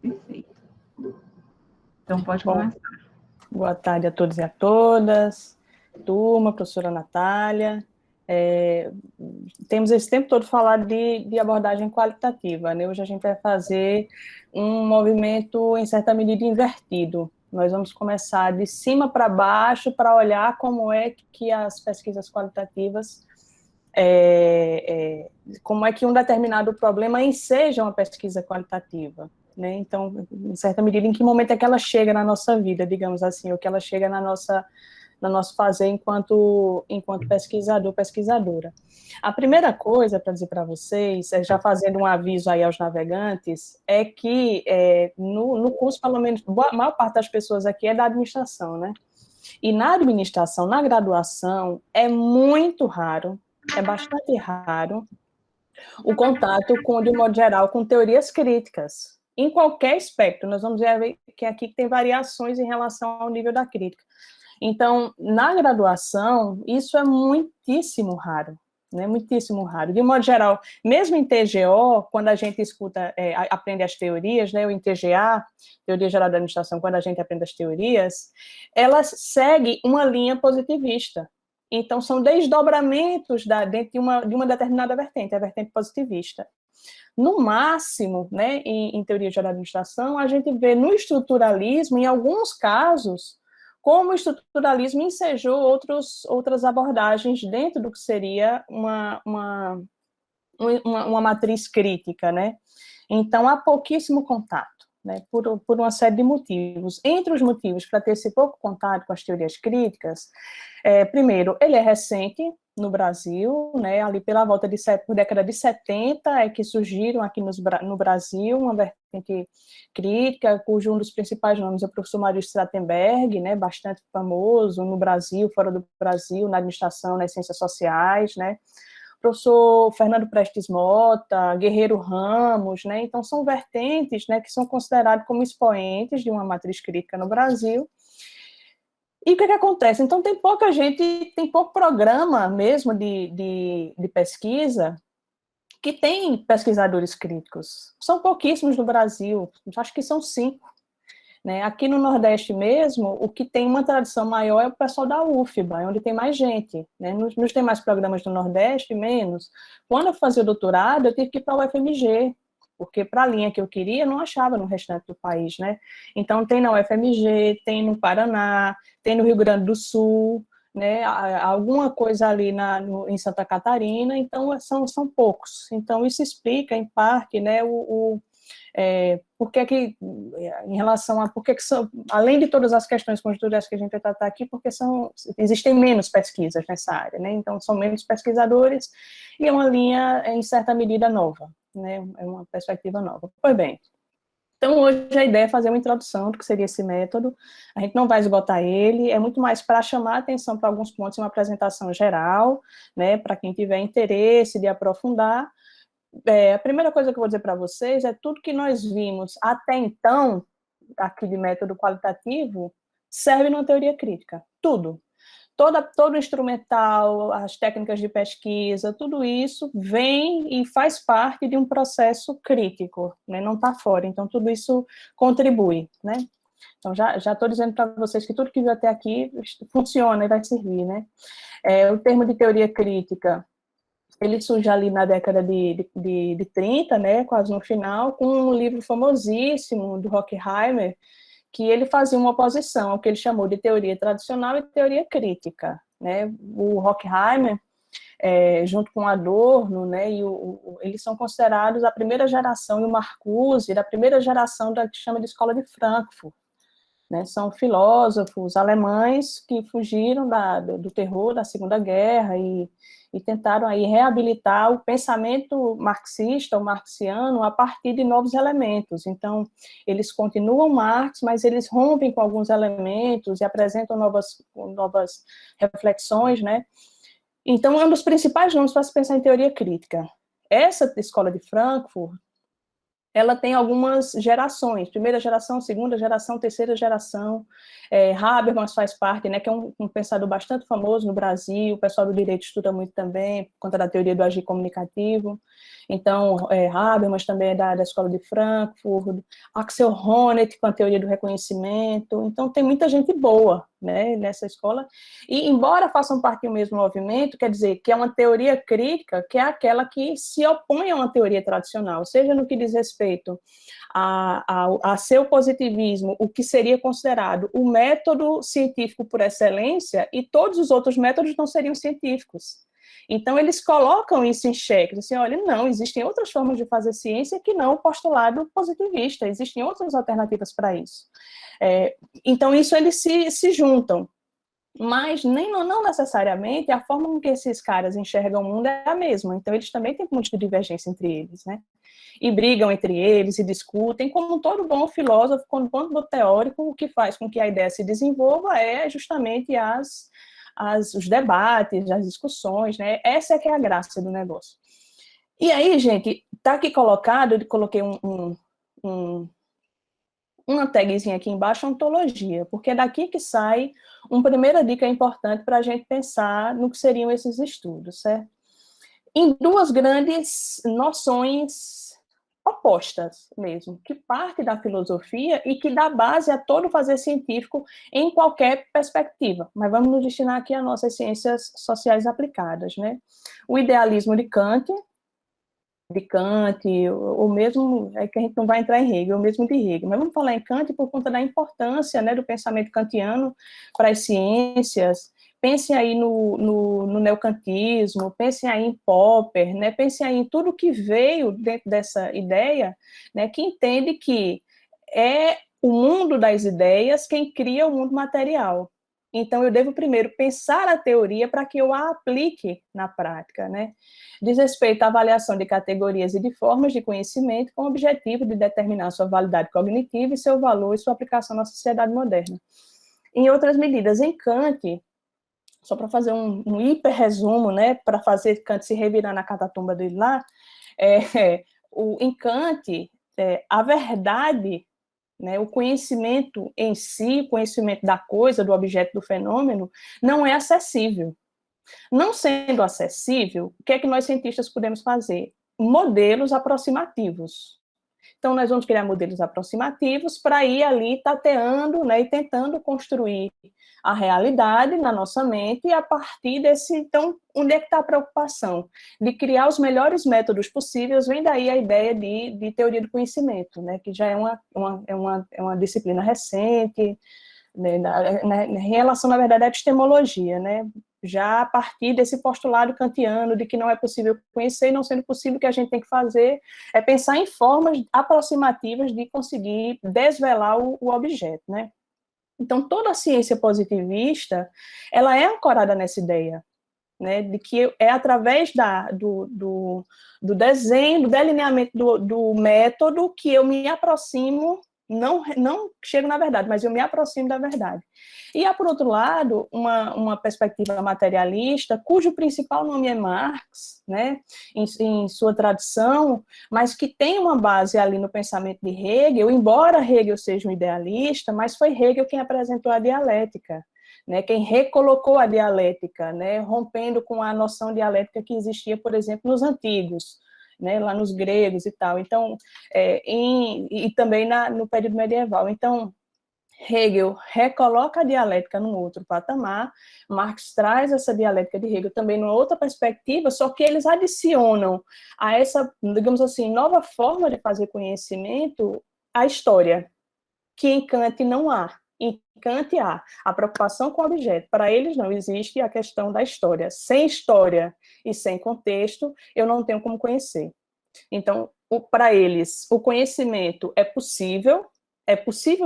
Perfeito. Então, pode Bom, começar. boa tarde a todos e a todas. Turma, professora Natália. Temos esse tempo todo falado de abordagem qualitativa, né? Hoje a gente vai fazer um movimento, em certa medida, invertido. Nós vamos começar de cima para baixo para olhar como é que as pesquisas qualitativas, como é que um determinado problema enseja uma pesquisa qualitativa. Né? Então, em certa medida, em que momento é que ela chega na nossa vida, digamos assim, ou que ela chega no nosso fazer enquanto pesquisador, pesquisadora. A primeira coisa para dizer para vocês, já fazendo um aviso aí aos navegantes, é que no curso, pelo menos, a maior parte das pessoas aqui é da administração, né? E na administração, na graduação, é muito raro, é bastante raro, o contato com, de modo geral, com teorias críticas, em qualquer aspecto. Nós vamos ver que aqui tem variações em relação ao nível da crítica. Então, na graduação, isso é muitíssimo raro, né? Muitíssimo raro. De modo geral, mesmo em TGO, quando a gente escuta, aprende as teorias, né? Ou em TGA, Teoria Geral da Administração, quando a gente aprende as teorias, elas seguem uma linha positivista. Então, são desdobramentos dentro de uma determinada vertente, a vertente positivista. No máximo, né, em Teoria Geral da Administração, a gente vê no estruturalismo, em alguns casos, como o estruturalismo ensejou outras abordagens dentro do que seria uma matriz crítica, né? Então, há pouquíssimo contato, né, por uma série de motivos. Entre os motivos para ter esse pouco contato com as teorias críticas, primeiro, ele é recente no Brasil, né, ali pela volta por década de 70, é que surgiram aqui no Brasil uma vertente crítica, cujo um dos principais nomes é o professor Mário Stratenberg, né, bastante famoso no Brasil, fora do Brasil, na administração, nas ciências sociais, né, professor Fernando Prestes Mota, Guerreiro Ramos, né, então são vertentes, né, que são consideradas como expoentes de uma matriz crítica no Brasil. E o que acontece? Então, tem pouco programa mesmo de pesquisa que tem pesquisadores críticos. São pouquíssimos no Brasil, acho que são 5. Né? Aqui no Nordeste mesmo, o que tem uma tradição maior é o pessoal da UFBA, é onde tem mais gente. Né? Nos demais programas do Nordeste, menos. Quando eu fazia o doutorado, eu tive que ir para o UFMG, porque para a linha que eu queria, não achava no restante do país, né? Então, tem na UFMG, tem no Paraná, tem no Rio Grande do Sul, né? Alguma coisa ali em Santa Catarina, então são poucos. Então, isso explica, em parte, né, por que em relação a, por que são, além de todas as questões conjunturais que a gente vai tratar aqui, porque existem menos pesquisas nessa área, né? Então, são menos pesquisadores e é uma linha, em certa medida, nova, né? É uma perspectiva nova. Pois bem, então hoje a ideia é fazer uma introdução do que seria esse método, a gente não vai esgotar ele, é muito mais para chamar a atenção para alguns pontos, uma apresentação geral, né? Para quem tiver interesse de aprofundar. A primeira coisa que eu vou dizer para vocês é tudo que nós vimos até então, aqui de método qualitativo, serve numa teoria crítica. Tudo. Todo instrumental, as técnicas de pesquisa, tudo isso vem e faz parte de um processo crítico, né? Não está fora. Então, tudo isso contribui, né? Então, já estou dizendo para vocês que tudo que viu até aqui funciona e vai servir, né? O termo de teoria crítica, ele surge ali na década de 30, né, quase no final, com um livro famosíssimo do Horkheimer, que ele fazia uma oposição ao que ele chamou de teoria tradicional e teoria crítica. Né? O Horkheimer, junto com Adorno, né, eles são considerados a primeira geração, e o Marcuse, da primeira geração da que chama de Escola de Frankfurt. Né, são filósofos alemães que fugiram do terror da Segunda Guerra e tentaram aí reabilitar o pensamento marxista, ou marxiano, a partir de novos elementos. Então, eles continuam Marx, mas eles rompem com alguns elementos e apresentam novas reflexões, né? Então, é um dos principais nomes para se pensar em teoria crítica. Essa escola de Frankfurt, ela tem algumas gerações, primeira geração, segunda geração, terceira geração. Habermas faz parte, né, que é um pensador bastante famoso no Brasil, o pessoal do direito estuda muito também, por conta da teoria do agir comunicativo. Então, Habermas também é da Escola de Frankfurt, Axel Honneth com a teoria do reconhecimento. Então, tem muita gente boa, né, nessa escola. E, embora façam parte do mesmo movimento, quer dizer que é uma teoria crítica, que é aquela que se opõe a uma teoria tradicional, seja no que diz respeito a seu positivismo, o que seria considerado o método científico por excelência, e todos os outros métodos não seriam científicos. Então, eles colocam isso em xeque, assim, olha, não, existem outras formas de fazer ciência que não o postulado positivista, existem outras alternativas para isso. Então, isso eles se juntam. Mas não necessariamente a forma com que esses caras enxergam o mundo é a mesma. Então, eles também têm um monte de divergência entre eles, né? E brigam entre eles, e discutem, como todo bom filósofo, como todo bom teórico, o que faz com que a ideia se desenvolva é justamente os debates, as discussões, né? Essa é que é a graça do negócio. E aí, gente, tá aqui colocado, eu coloquei uma tagzinha aqui embaixo, ontologia, porque é daqui que sai uma primeira dica importante para a gente pensar no que seriam esses estudos, certo? Em duas grandes noções opostas mesmo, que parte da filosofia e que dá base a todo fazer científico em qualquer perspectiva, mas vamos nos destinar aqui às nossas ciências sociais aplicadas, né? O idealismo de Kant, ou mesmo, é que a gente não vai entrar em Hegel, ou mesmo de Hegel, mas vamos falar em Kant por conta da importância, né, do pensamento kantiano para as ciências. Pensem aí no neocantismo, pensem aí em Popper, né, pensem aí em tudo que veio dentro dessa ideia, né, que entende que é o mundo das ideias quem cria o mundo material. Então, eu devo primeiro pensar a teoria para que eu a aplique na prática, né? Diz respeito à avaliação de categorias e de formas de conhecimento com o objetivo de determinar sua validade cognitiva e seu valor e sua aplicação na sociedade moderna. Em outras medidas, em Kant, só para fazer um hiper resumo, né, para fazer Kant se revirar na catatumba dele lá, em Kant, a verdade, né, o conhecimento em si, o conhecimento da coisa, do objeto, do fenômeno, não é acessível. Não sendo acessível, o que é que nós cientistas podemos fazer? Modelos aproximativos. Então, nós vamos criar modelos aproximativos para ir ali tateando, né, e tentando construir a realidade na nossa mente, e a partir desse, então, onde é que está a preocupação? De criar os melhores métodos possíveis, vem daí a ideia de teoria do conhecimento, né, que já é uma disciplina recente, né, em relação, na verdade, à epistemologia, né, já a partir desse postulado kantiano de que não é possível conhecer, e não sendo possível, o que a gente tem que fazer é pensar em formas aproximativas de conseguir desvelar o objeto, né? Então, toda a ciência positivista, ela é ancorada nessa ideia, né, de que é através do desenho, do delineamento do método que eu me aproximo, não chego na verdade, mas eu me aproximo da verdade. E há, por outro lado, uma perspectiva materialista, cujo principal nome é Marx, né, em sua tradição, mas que tem uma base ali no pensamento de Hegel, embora Hegel seja um idealista, mas foi Hegel quem apresentou a dialética, né, quem recolocou a dialética, né, rompendo com a noção dialética que existia, por exemplo, nos antigos, né, lá nos gregos e tal. Então, e também no período medieval. Então, Hegel recoloca a dialética num outro patamar, Marx traz essa dialética de Hegel também numa outra perspectiva, só que eles adicionam a essa, digamos assim, nova forma de fazer conhecimento a história, que em Kant não há. Em Kant há a preocupação com o objeto. Para eles não existe a questão da história. Sem história e sem contexto, eu não tenho como conhecer. Então, para eles, o conhecimento é possível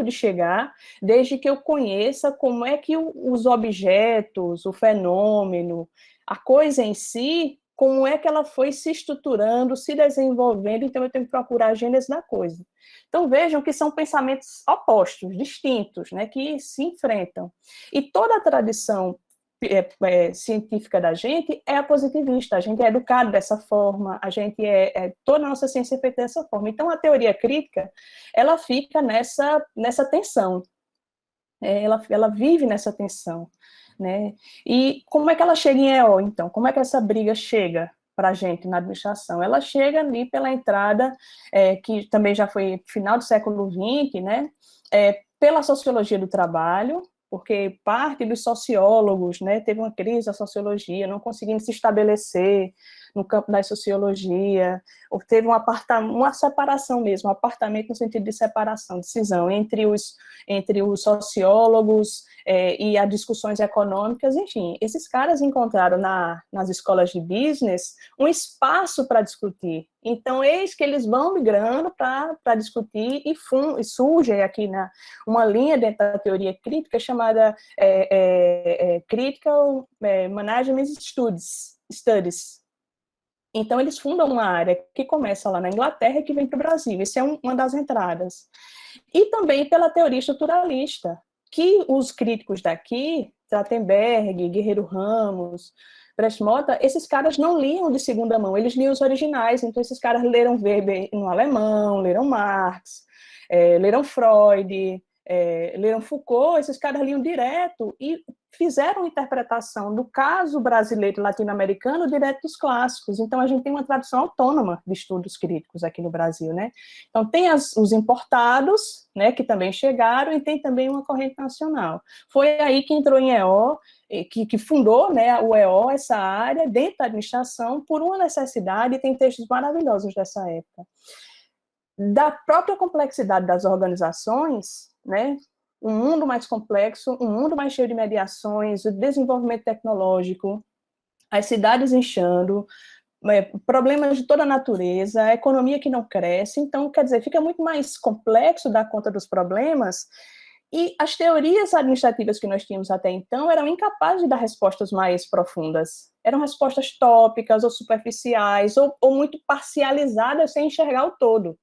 de chegar, desde que eu conheça como é que os objetos, o fenômeno, a coisa em si, como é que ela foi se estruturando, se desenvolvendo, então eu tenho que procurar a gênese da coisa. Então vejam que são pensamentos opostos, distintos, né, que se enfrentam. E toda a tradição científica da gente é a positivista, a gente é educado dessa forma, a gente toda a nossa ciência é feita dessa forma. Então, a teoria crítica, ela fica nessa tensão, ela vive nessa tensão, né? E como é que ela chega em EO, então? Como é que essa briga chega para a gente na administração? Ela chega ali pela entrada, que também já foi final do século XX, né? Pela sociologia do trabalho, porque parte dos sociólogos, né, teve uma crise da sociologia, não conseguindo se estabelecer no campo da sociologia, ou teve uma separação mesmo, um apartamento no sentido de separação, de cisão entre os sociólogos e as discussões econômicas, enfim, esses caras encontraram nas escolas de business um espaço para discutir. Então, eis que eles vão migrando para discutir e surge aqui uma linha dentro da teoria crítica chamada Critical Management Studies. Então, eles fundam uma área que começa lá na Inglaterra e que vem para o Brasil. Essa é uma das entradas. E também pela teoria estruturalista, que os críticos daqui, Trachtenberg, Guerreiro Ramos, Brecht Mota, esses caras não liam de segunda mão, eles liam os originais. Então, esses caras leram Weber no alemão, leram Marx, leram Freud, leram Foucault, esses caras liam direto e fizeram interpretação do caso brasileiro e latino-americano direto dos clássicos. Então, a gente tem uma tradução autônoma de estudos críticos aqui no Brasil, né? Então, tem os importados, né, que também chegaram, e tem também uma corrente nacional. Foi aí que entrou em EO, que fundou, né, o EO, essa área, dentro da administração, por uma necessidade, e tem textos maravilhosos dessa época. Da própria complexidade das organizações, né, um mundo mais complexo, um mundo mais cheio de mediações, o desenvolvimento tecnológico, as cidades inchando, problemas de toda a natureza, a economia que não cresce. Então, quer dizer, fica muito mais complexo dar conta dos problemas, e as teorias administrativas que nós tínhamos até então eram incapazes de dar respostas mais profundas. Eram respostas tópicas ou superficiais, ou muito parcializadas, sem enxergar o todo.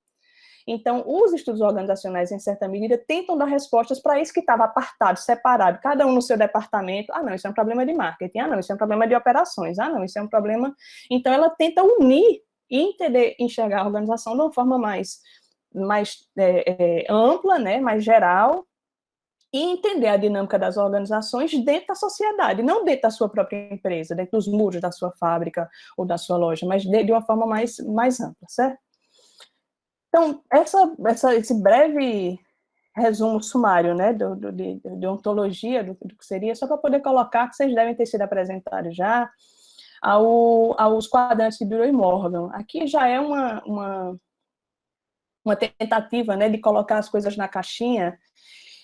Então, os estudos organizacionais, em certa medida, tentam dar respostas para isso que estava apartado, separado, cada um no seu departamento. Ah, não, isso é um problema de marketing. Ah, não, isso é um problema de operações. Ah, não, isso é um problema... Então, ela tenta unir e entender, enxergar a organização de uma forma mais ampla, né, mais geral, e entender a dinâmica das organizações dentro da sociedade, não dentro da sua própria empresa, dentro dos muros da sua fábrica ou da sua loja, mas de uma forma mais ampla, certo? Então, esse breve resumo sumário, né, de ontologia, do que seria, só para poder colocar que vocês devem ter sido apresentados já aos quadrantes de Bureau e Morgan. Aqui já é uma tentativa, né, de colocar as coisas na caixinha,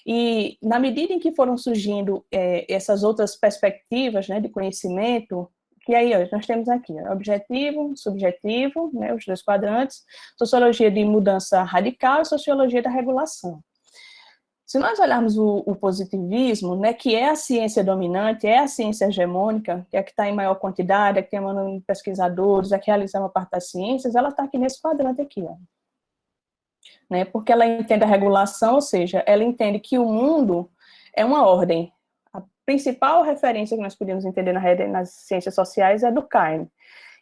e na medida em que foram surgindo essas outras perspectivas, né, de conhecimento, que aí nós temos aqui, objetivo, subjetivo, né, os dois quadrantes, sociologia de mudança radical e sociologia da regulação. Se nós olharmos o positivismo, né, que é a ciência dominante, é a ciência hegemônica, que é a que está em maior quantidade, é a que tem mano de pesquisadores, é a que realiza uma parte das ciências, ela está aqui nesse quadrante aqui, ó. Né, porque ela entende a regulação, ou seja, ela entende que o mundo é uma ordem. A principal referência que nós podemos entender nas ciências sociais é do Kahn.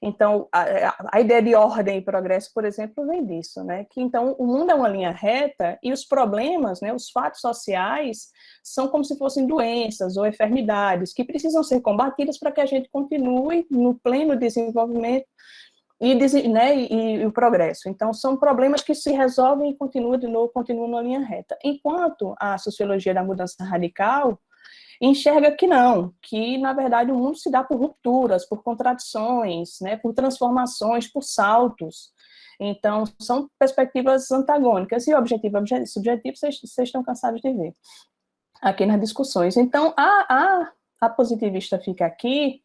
Então, a ideia de ordem e progresso, por exemplo, vem disso, né? Que então o mundo é uma linha reta e os problemas, né, os fatos sociais, são como se fossem doenças ou enfermidades que precisam ser combatidas para que a gente continue no pleno desenvolvimento e o progresso. Então, são problemas que se resolvem e continuam na linha reta. Enquanto a sociologia da mudança radical enxerga que não, que, na verdade, o mundo se dá por rupturas, por contradições, né, por transformações, por saltos. Então, são perspectivas antagônicas, e objetivo e subjetivo, vocês estão cansados de ver aqui nas discussões. Então, a positivista fica aqui,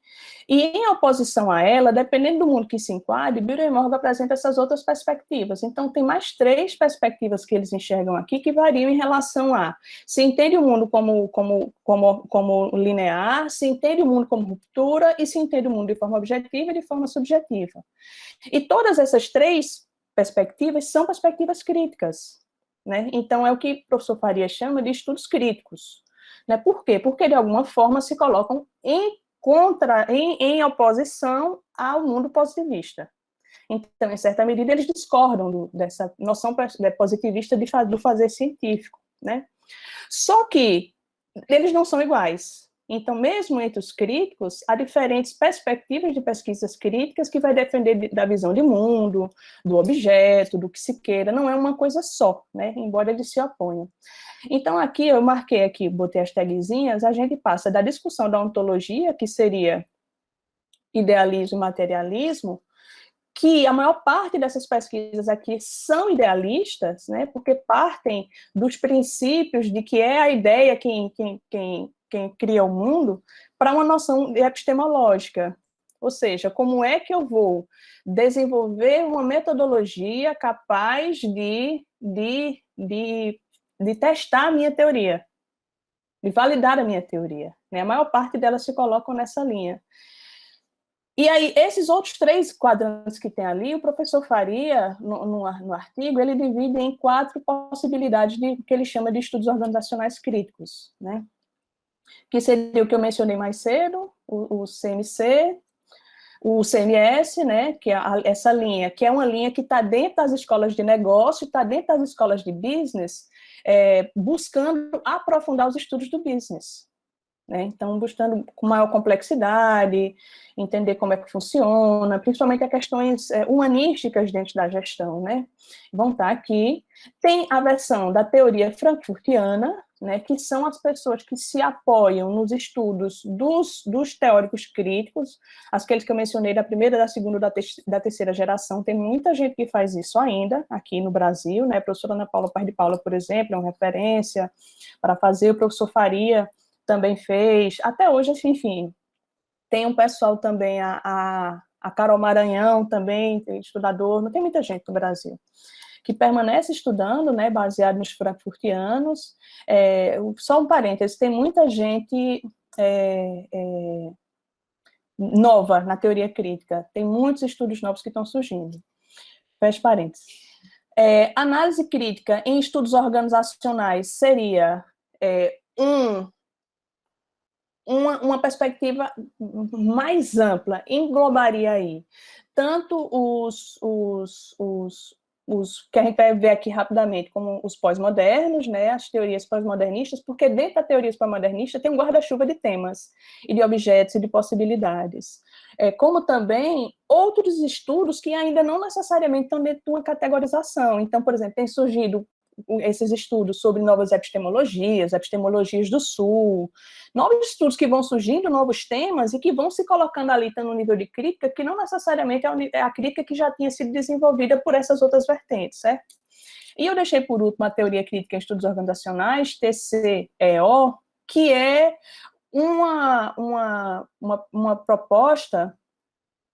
e em oposição a ela, dependendo do mundo que se enquadre, Bureau e Morgan apresenta essas outras perspectivas. Então, tem mais 3 perspectivas que eles enxergam aqui, que variam em relação a se entende o mundo como linear, se entende o mundo como ruptura, e se entende o mundo de forma objetiva e de forma subjetiva. E todas essas 3 perspectivas são perspectivas críticas, né? Então, é o que o professor Faria chama de estudos críticos. Né? Por quê? Porque, de alguma forma, se colocam em oposição ao mundo positivista. Então, em certa medida, eles discordam dessa noção positivista do fazer científico, né? Só que eles não são iguais. Então, mesmo entre os críticos, há diferentes perspectivas de pesquisas críticas que vai depender da visão de mundo, do objeto, do que se queira, não é uma coisa só, né? Embora eles se oponham. Então, aqui, eu marquei aqui, botei as tagzinhas, a gente passa da discussão da ontologia, que seria idealismo e materialismo, que a maior parte dessas pesquisas aqui são idealistas, né, porque partem dos princípios de que é a ideia quem cria o mundo, para uma noção epistemológica. Ou seja, como é que eu vou desenvolver uma metodologia capaz de testar a minha teoria, de validar a minha teoria. Né? A maior parte delas se colocam nessa linha. E aí, esses outros 3 quadrantes que tem ali, o professor Faria, no artigo, ele divide em 4 possibilidades que ele chama de estudos organizacionais críticos, né? Que seria o que eu mencionei mais cedo, o CMC, o CMS, né, que é essa linha, que é uma linha que está dentro das escolas de negócio, está dentro das escolas de business, buscando aprofundar os estudos do business. Né? Então, buscando com maior complexidade, entender como é que funciona, principalmente as questões humanísticas dentro da gestão, né? Vão estar aqui. Tem a versão da teoria frankfurtiana, né, que são as pessoas que se apoiam nos estudos dos teóricos críticos, aqueles que eu mencionei da primeira, da segunda, da terceira geração, tem muita gente que faz isso ainda, aqui no Brasil, né? A professora Ana Paula Paz de Paula, por exemplo, é uma referência para fazer, o professor Faria também fez, até hoje, enfim, tem um pessoal também, a Carol Maranhão também, estudador, não tem muita gente no Brasil, que permanece estudando, né, baseado nos frankfurtianos. Só um parênteses, tem muita gente nova na teoria crítica, tem muitos estudos novos que estão surgindo. Fecha parênteses. Análise crítica em estudos organizacionais seria uma perspectiva mais ampla, englobaria aí tanto os que a gente vai ver aqui rapidamente, como os pós-modernos, né, as teorias pós-modernistas, porque dentro da teoria pós-modernista tem um guarda-chuva de temas, e de objetos, e de possibilidades. Como também outros estudos que ainda não necessariamente estão dentro de uma categorização. Então, por exemplo, tem surgido esses estudos sobre novas epistemologias do Sul, novos estudos que vão surgindo, novos temas, e que vão se colocando ali no nível de crítica, que não necessariamente é a crítica que já tinha sido desenvolvida por essas outras vertentes, certo? E eu deixei por último a teoria crítica em estudos organizacionais, TCEO, que é uma proposta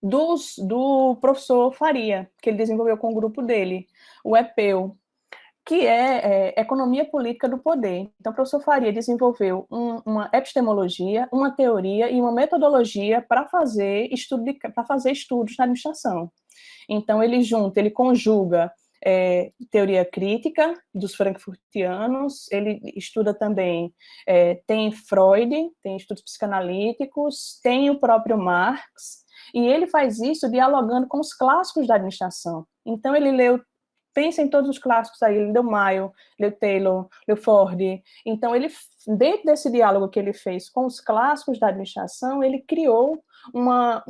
do professor Faria, que ele desenvolveu com o grupo dele, o EPEU, que é Economia Política do Poder. Então, o professor Faria desenvolveu uma epistemologia, uma teoria e uma metodologia para fazer estudos na administração. Então, ele conjuga teoria crítica dos frankfurtianos, ele estuda também, tem Freud, tem estudos psicanalíticos, tem o próprio Marx, e ele faz isso dialogando com os clássicos da administração. Então, ele pensa em todos os clássicos aí, ele leu Mayo, leu Taylor, leu Ford. Então, dentro desse diálogo que ele fez com os clássicos da administração, ele criou uma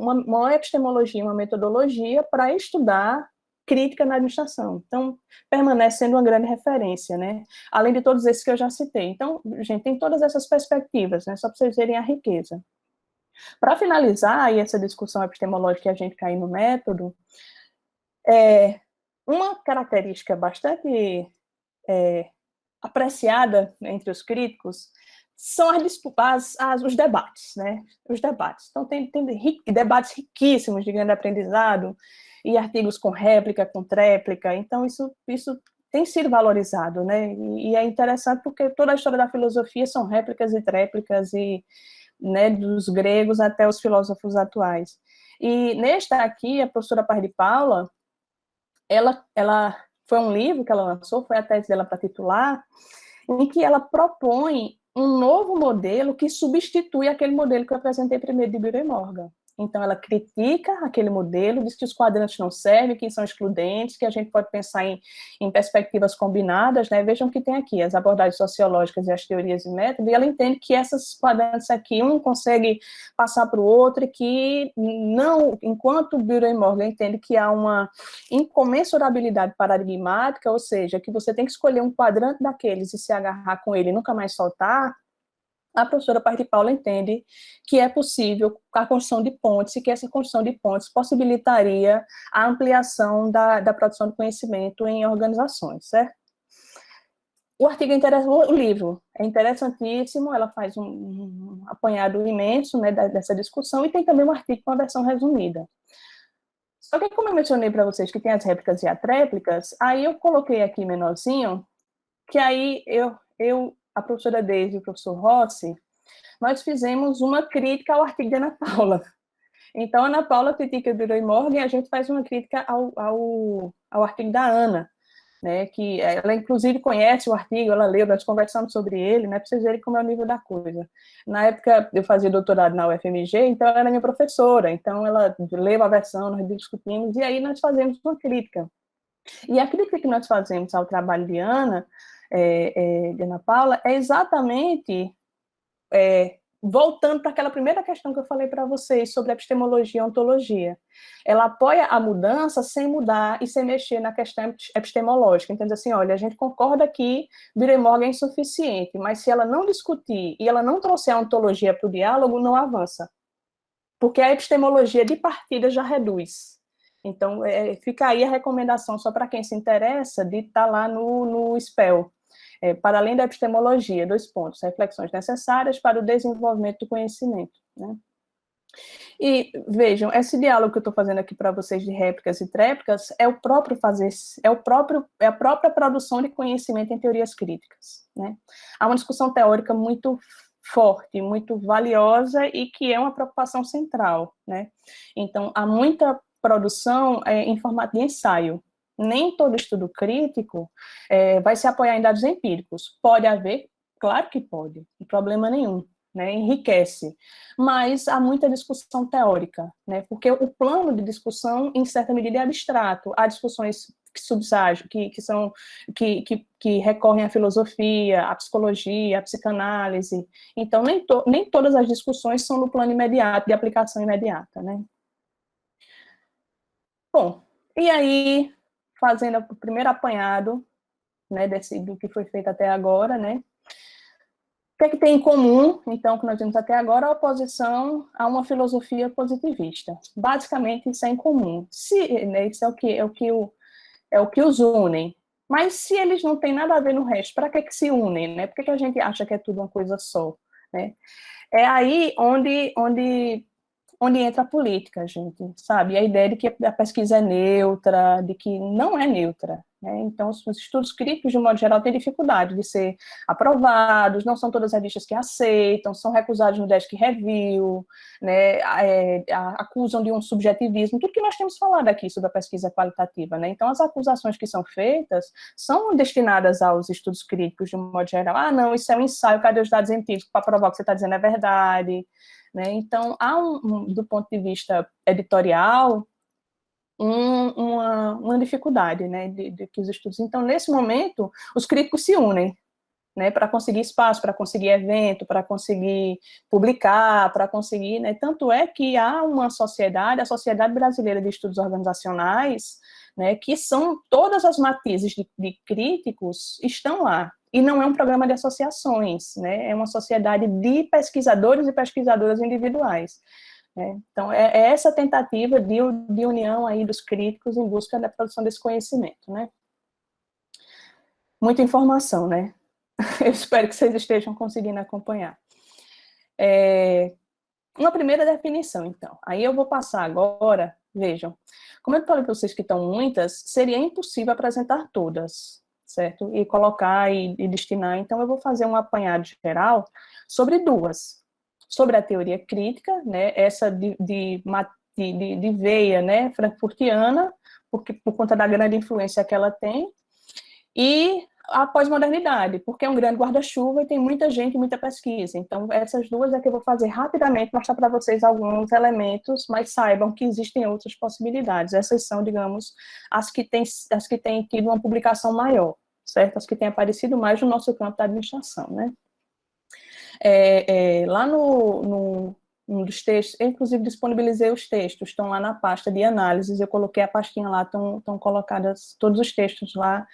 epistemologia, uma metodologia para estudar crítica na administração. Então, permanece sendo uma grande referência, né? Além de todos esses que eu já citei. Então, gente, tem todas essas perspectivas, né? Só para vocês verem a riqueza. Para finalizar aí essa discussão epistemológica e a gente cair no método, uma característica bastante apreciada entre os críticos são os debates, né? Os debates. Então, tem debates riquíssimos de grande aprendizado e artigos com réplica, com tréplica. Então, isso tem sido valorizado, né? E é interessante porque toda a história da filosofia são réplicas e tréplicas, e, né, dos gregos até os filósofos atuais. E nesta aqui, a professora Paz de Paula, ela foi um livro que ela lançou, foi a tese dela para titular, em que ela propõe um novo modelo que substitui aquele modelo que eu apresentei primeiro de Bureau e Morgan. Então, ela critica aquele modelo, diz que os quadrantes não servem, que são excludentes, que a gente pode pensar em perspectivas combinadas, né? Vejam que tem aqui as abordagens sociológicas e as teorias de método, e ela entende que essas quadrantes aqui, um consegue passar para o outro, e que não, enquanto Bureau e Morgan entende que há uma incomensurabilidade paradigmática, ou seja, que você tem que escolher um quadrante daqueles e se agarrar com ele e nunca mais soltar, a professora Paz de Paula entende que é possível a construção de pontes e que essa construção de pontes possibilitaria a ampliação da produção de conhecimento em organizações, certo? O artigo é interessante, o livro é interessantíssimo, ela faz um apanhado imenso, né, dessa discussão, e tem também um artigo com a versão resumida. Só que, como eu mencionei para vocês que tem as réplicas e as tréplicas, aí eu coloquei aqui menorzinho, que aí a professora Deise e o professor Rossi, nós fizemos uma crítica ao artigo de Ana Paula. Então, a Ana Paula critica Bureau e Morgan, e a gente faz uma crítica ao artigo da Ana, né, que ela, inclusive, conhece o artigo, ela leu, nós conversamos sobre ele, né, para vocês verem como é o nível da coisa. Na época, eu fazia doutorado na UFMG, então ela era minha professora, então ela leu a versão, nós discutimos, e aí nós fazemos uma crítica. E a crítica que nós fazemos ao trabalho de Ana, de Ana Paula, é exatamente voltando para aquela primeira questão que eu falei para vocês sobre epistemologia e ontologia. Ela apoia a mudança sem mudar e sem mexer na questão epistemológica. Então, diz assim, olha, a gente concorda que Bureau e Morgan é insuficiente, mas se ela não discutir e ela não trouxer a ontologia para o diálogo, não avança. Porque a epistemologia de partida já reduz. Então, fica aí a recomendação, só para quem se interessa, de estar lá no SPEL. Para além da epistemologia, 2 pontos, reflexões necessárias para o desenvolvimento do conhecimento, né? E vejam, esse diálogo que eu estou fazendo aqui para vocês de réplicas e tréplicas é a própria produção de conhecimento em teorias críticas, né? Há uma discussão teórica muito forte, muito valiosa e que é uma preocupação central, né? Então, há muita produção em formato de ensaio. Nem todo estudo crítico vai se apoiar em dados empíricos. Pode haver? Claro que pode, não tem problema nenhum, né? Enriquece. Mas há muita discussão teórica, né? Porque o plano de discussão, em certa medida, é abstrato. Há discussões que subsagem, que recorrem à filosofia, à psicologia, à psicanálise. Então, nem todas as discussões são no plano imediato, de aplicação imediata, né? Bom, e aí, fazendo o primeiro apanhado, né, do que foi feito até agora, né? O que tem em comum, então, que nós vimos até agora, a oposição a uma filosofia positivista. Basicamente, isso é em comum. Né, isso é o que os unem. Mas se eles não têm nada a ver no resto, para que se unem, né? Por que a gente acha que é tudo uma coisa só, né? É aí onde entra a política, gente, sabe? A ideia de que a pesquisa é neutra, de que não é neutra, né? Então, os estudos críticos, de um modo geral, têm dificuldade de ser aprovados, não são todas as revistas que aceitam, são recusados no Desk Review, né? Acusam de um subjetivismo, tudo que nós temos falado aqui sobre a pesquisa qualitativa, né? Então, as acusações que são feitas são destinadas aos estudos críticos, de um modo geral. Ah, não, isso é um ensaio, cadê os dados empíricos para provar o que você está dizendo é verdade? Né? Então, há, do ponto de vista editorial, uma dificuldade, né, de que os estudos... Então, nesse momento, os críticos se unem, né, para conseguir espaço, para conseguir evento, para conseguir publicar, para conseguir... Né, tanto é que há uma sociedade, a Sociedade Brasileira de Estudos Organizacionais, né, que são todas as matizes de críticos estão lá. E não é um programa de associações, né? É uma sociedade de pesquisadores e pesquisadoras individuais. Né? Então, é essa tentativa de união aí dos críticos em busca da produção desse conhecimento, né? Muita informação, né? Eu espero que vocês estejam conseguindo acompanhar. Uma primeira definição, então. Aí eu vou passar agora, vejam. Como eu falei para vocês que estão muitas, seria impossível apresentar todas, certo? E colocar e destinar. Então, eu vou fazer um apanhado geral sobre 2. Sobre a teoria crítica, né? Essa de veia, né? Frankfurtiana, por conta da grande influência que ela tem. E a pós-modernidade, porque é um grande guarda-chuva e tem muita gente, muita pesquisa. Então, essas duas é que eu vou fazer rapidamente, mostrar para vocês alguns elementos, mas saibam que existem outras possibilidades. Essas são, digamos, as que têm tido uma publicação maior, certo? As que têm aparecido mais no nosso campo da administração, né? Lá um dos textos, eu, inclusive, disponibilizei os textos, estão lá na pasta de análises, eu coloquei a pastinha lá, estão colocadas todos os textos lá,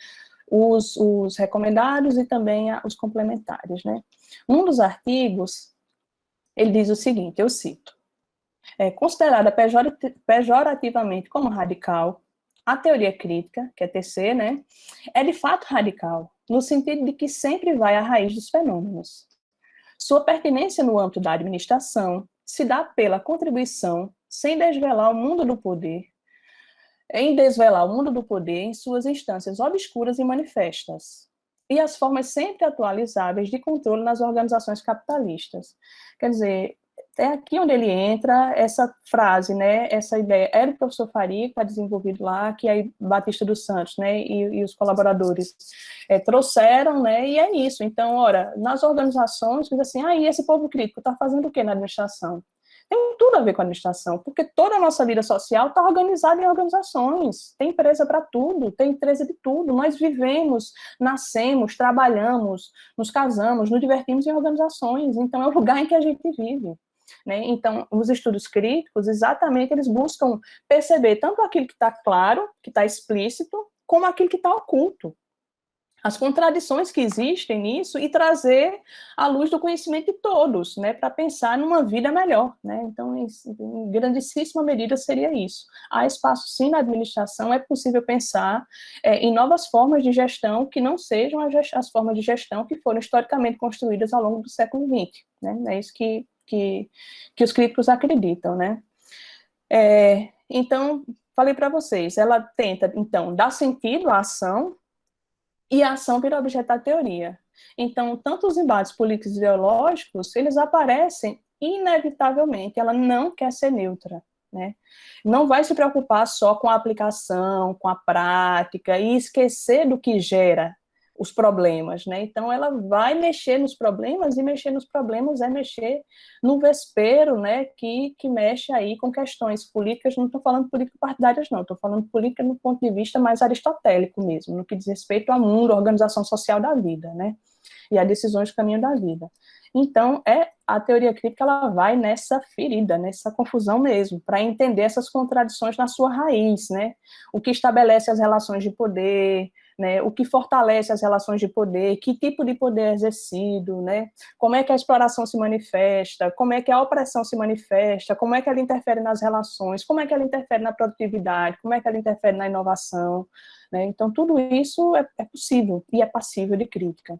os recomendados e também os complementares, né? Um dos artigos, ele diz o seguinte, eu cito, considerada pejorativamente como radical, a teoria crítica, que é TC, né, é de fato radical, no sentido de que sempre vai à raiz dos fenômenos. Sua pertinência no âmbito da administração se dá pela contribuição, sem desvelar o mundo do poder, em suas instâncias obscuras e manifestas, e as formas sempre atualizáveis de controle nas organizações capitalistas. Quer dizer, é aqui onde ele entra essa frase, né, essa ideia, era o professor Faria, que está desenvolvido lá, que aí Batista dos Santos, né, e os colaboradores trouxeram, né, e é isso. Então, ora, nas organizações, diz assim, e esse povo crítico está fazendo o quê na administração? Tem tudo a ver com a administração, porque toda a nossa vida social está organizada em organizações, tem empresa para tudo, tem empresa de tudo, nós vivemos, nascemos, trabalhamos, nos casamos, nos divertimos em organizações, então é o lugar em que a gente vive. Né? Então, os estudos críticos, exatamente, eles buscam perceber tanto aquilo que está claro, que está explícito, como aquilo que está oculto. As contradições que existem nisso e trazer à luz do conhecimento de todos, né, para pensar numa vida melhor, né? Então, em grandíssima medida seria isso. Há espaço, sim, na administração, é possível pensar em novas formas de gestão que não sejam as formas de gestão que foram historicamente construídas ao longo do século XX, né? É isso que os críticos acreditam, né? Então, falei para vocês, ela tenta, então, dar sentido à ação, e a ação vira objeto da teoria. Então, tanto os embates políticos e ideológicos, eles aparecem inevitavelmente, ela não quer ser neutra, né? Não vai se preocupar só com a aplicação, com a prática, e esquecer do que gera os problemas, né? Então, ela vai mexer nos problemas, e mexer nos problemas é mexer no vespeiro, né, que mexe aí com questões políticas, não estou falando político-partidárias, não, estou falando política no ponto de vista mais aristotélico mesmo, no que diz respeito ao mundo, à organização social da vida, né, e a decisões do caminho da vida. Então, a teoria crítica, ela vai nessa ferida, nessa confusão mesmo, para entender essas contradições na sua raiz, né, o que estabelece as relações de poder, né, o que fortalece as relações de poder, que tipo de poder é exercido, né, como é que a exploração se manifesta, como é que a opressão se manifesta, como é que ela interfere nas relações, como é que ela interfere na produtividade, como é que ela interfere na inovação, né, então tudo isso é possível e é passível de crítica.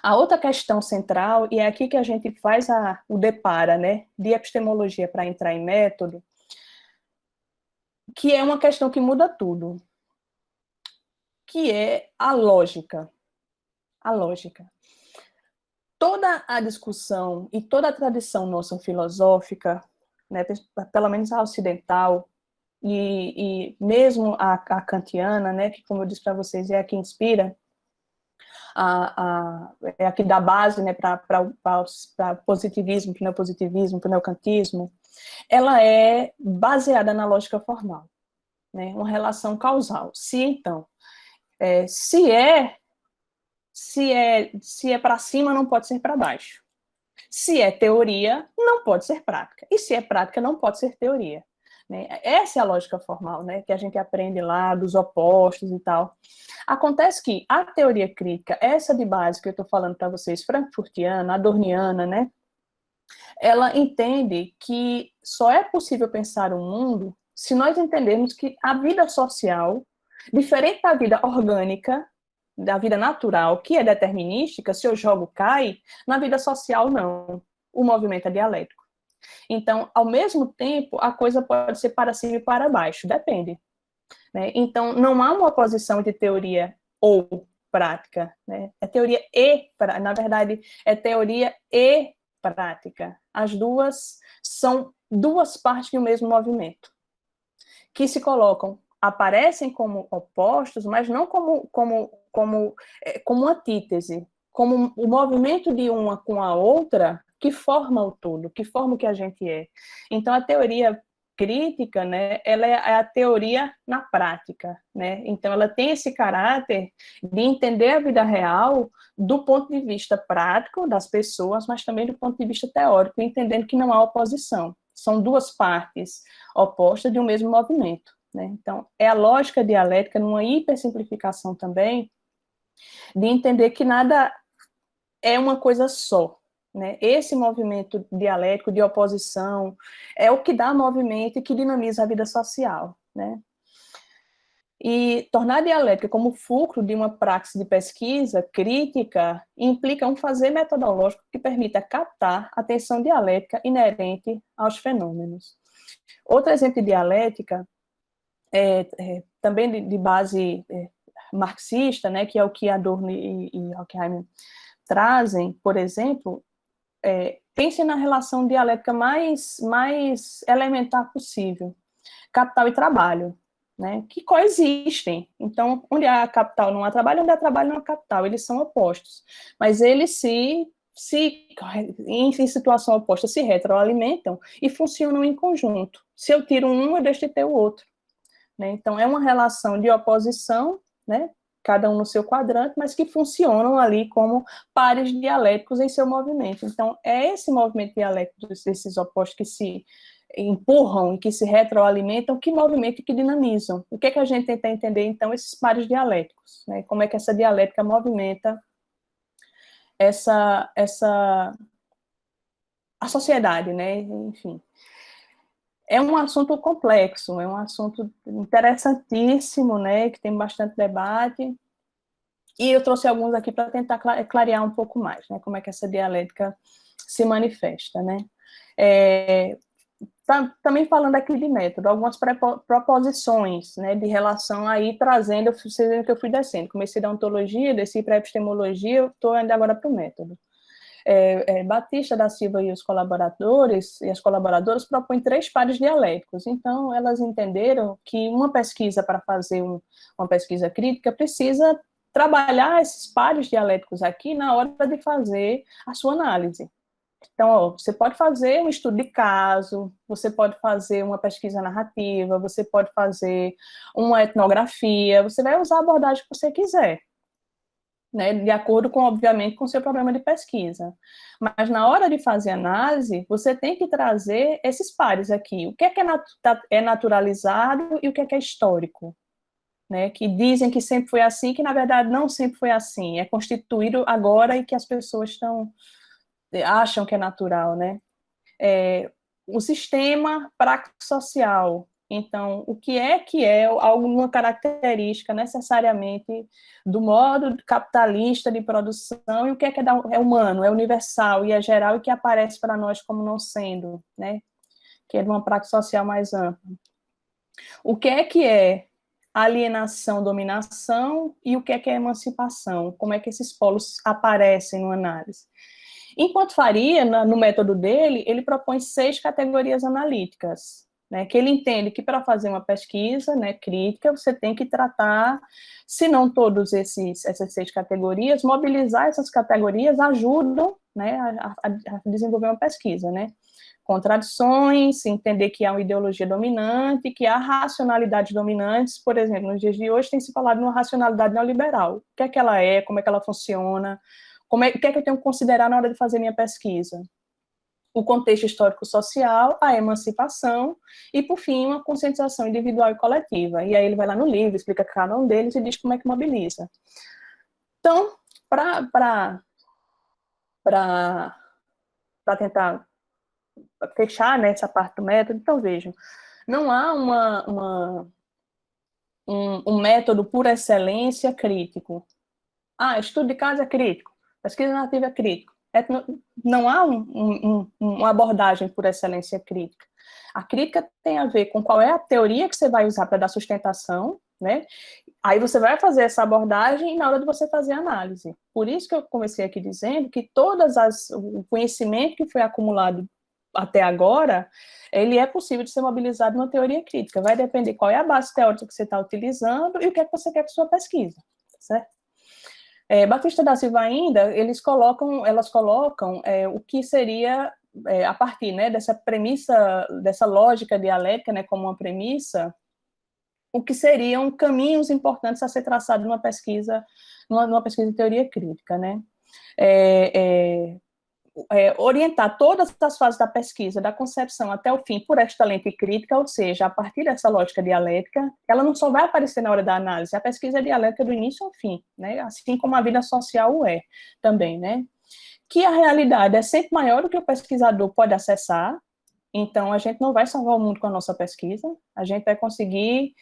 A outra questão central, e é aqui que a gente faz o depara, né, de epistemologia para entrar em método, que é uma questão que muda tudo, que é a lógica. A lógica. Toda a discussão e toda a tradição nossa filosófica, né, pelo menos a ocidental, e mesmo a kantiana, né, que, como eu disse para vocês, é a que inspira, é a que dá base, né, para positivismo, para o neopositivismo, para o neocantismo, ela é baseada na lógica formal, né, uma relação causal. Se, então, se é para cima, não pode ser para baixo. Se é teoria, não pode ser prática. E se é prática, não pode ser teoria. Né? Essa é a lógica formal, né, que a gente aprende lá, dos opostos e tal. Acontece que a teoria crítica, essa de base que eu estou falando para vocês, frankfurtiana, adorniana, né, ela entende que só é possível pensar o mundo se nós entendermos que a vida social, diferente da vida orgânica, da vida natural, que é determinística, se eu jogo, cai, na vida social, não. O movimento é dialético. Então, ao mesmo tempo, a coisa pode ser para cima e para baixo, depende. Né? Então, não há uma oposição de teoria ou prática. Né? É teoria na verdade, é teoria e prática. As duas são duas partes de um mesmo movimento, que se colocam, aparecem como opostos, mas não como como antítese, como o movimento de uma com a outra que forma o todo, que forma o que a gente é. Então, a teoria crítica, né, ela é a teoria na prática, né? Então, ela tem esse caráter de entender a vida real do ponto de vista prático das pessoas, mas também do ponto de vista teórico, entendendo que não há oposição. São duas partes opostas de um mesmo movimento, né? Então, é a lógica dialética, numa hipersimplificação também, de entender que nada é uma coisa só, né? Esse movimento dialético de oposição é o que dá movimento e que dinamiza a vida social, né? E tornar a dialética como fulcro de uma praxis de pesquisa crítica implica um fazer metodológico que permita captar a tensão dialética inerente aos fenômenos. Outro exemplo de dialética, também de base marxista, né, que é o que Adorno e Horkheimer trazem, por exemplo, pense na relação dialética mais elementar possível, capital e trabalho, né, que coexistem. Então, onde há capital não há trabalho, onde há trabalho não há capital, eles são opostos, mas eles em situação oposta, se retroalimentam e funcionam em conjunto. Se eu tiro um, eu deixo de ter o outro, né? Então, é uma relação de oposição, né, cada um no seu quadrante, mas que funcionam ali como pares dialéticos em seu movimento. Então, é esse movimento dialético desses opostos que se empurram e que se retroalimentam, que movimentam e que dinamizam. O que é que a gente tenta entender, então, esses pares dialéticos, né? Como é que essa dialética movimenta a sociedade, né? Enfim. É um assunto complexo, é um assunto interessantíssimo, né? Que tem bastante debate. E eu trouxe alguns aqui para tentar clarear um pouco mais, né? Como é que essa dialética se manifesta, né? Também falando aqui de método, algumas proposições, né, de relação aí, trazendo, vocês viram que eu fui descendo, comecei da ontologia, desci para a epistemologia, eu estou indo agora para o método. Batista da Silva e os colaboradores e as colaboradoras propõem 3 pares dialéticos, então elas entenderam que uma pesquisa, para fazer uma pesquisa crítica, precisa trabalhar esses pares dialéticos aqui na hora de fazer a sua análise. Então, você pode fazer um estudo de caso, você pode fazer uma pesquisa narrativa, você pode fazer uma etnografia, você vai usar a abordagem que você quiser, né, de acordo com, obviamente, com o seu problema de pesquisa. Mas na hora de fazer análise, você tem que trazer esses pares aqui. O que é naturalizado e o que é histórico, né, que dizem que sempre foi assim, que na verdade não sempre foi assim, é constituído agora e que as pessoas acham que é natural, né? O sistema praxissocial. Então, o que é alguma característica necessariamente do modo capitalista de produção e o que é humano, é universal e é geral e que aparece para nós como não sendo, né? Que é de uma praxissocial mais ampla. O que é alienação, dominação e o que é emancipação? Como é que esses polos aparecem no análise? Enquanto Faria, no método dele, ele propõe 6 categorias analíticas, né, que ele entende que para fazer uma pesquisa, né, crítica, você tem que tratar, se não todas essas 6 categorias, mobilizar essas categorias ajudam, né, a desenvolver uma pesquisa, né? Contradições, entender que há uma ideologia dominante, que há racionalidades dominantes, por exemplo, nos dias de hoje tem se falado numa racionalidade neoliberal. O que ela é, como é que ela funciona, o que é que eu tenho que considerar na hora de fazer minha pesquisa? O contexto histórico-social, a emancipação e, por fim, uma conscientização individual e coletiva. E aí ele vai lá no livro, explica cada um deles e diz como é que mobiliza. Então, para tentar fechar, né, essa parte do método, então vejam, não há um método por excelência crítico. Estudo de caso é crítico. Pesquisa narrativa é crítico. Não há uma abordagem por excelência crítica. A crítica tem a ver com qual é a teoria que você vai usar para dar sustentação, né? Aí você vai fazer essa abordagem na hora de você fazer a análise. Por isso que eu comecei aqui dizendo que o conhecimento que foi acumulado até agora, ele é possível de ser mobilizado numa teoria crítica. Vai depender qual é a base teórica que você está utilizando e o que é que você quer para sua pesquisa, certo? Batista da Silva ainda, elas colocam o que seria, a partir, né, dessa premissa, dessa lógica dialética, né, como uma premissa, o que seriam caminhos importantes a ser traçado numa pesquisa de teoria crítica, né? Orientar todas as fases da pesquisa, da concepção até o fim, por esta lente crítica, ou seja, a partir dessa lógica dialética, ela não só vai aparecer na hora da análise, a pesquisa é dialética do início ao fim, né? Assim como a vida social o é também, né? Que a realidade é sempre maior do que o pesquisador pode acessar, então a gente não vai salvar o mundo com a nossa pesquisa, a gente vai conseguir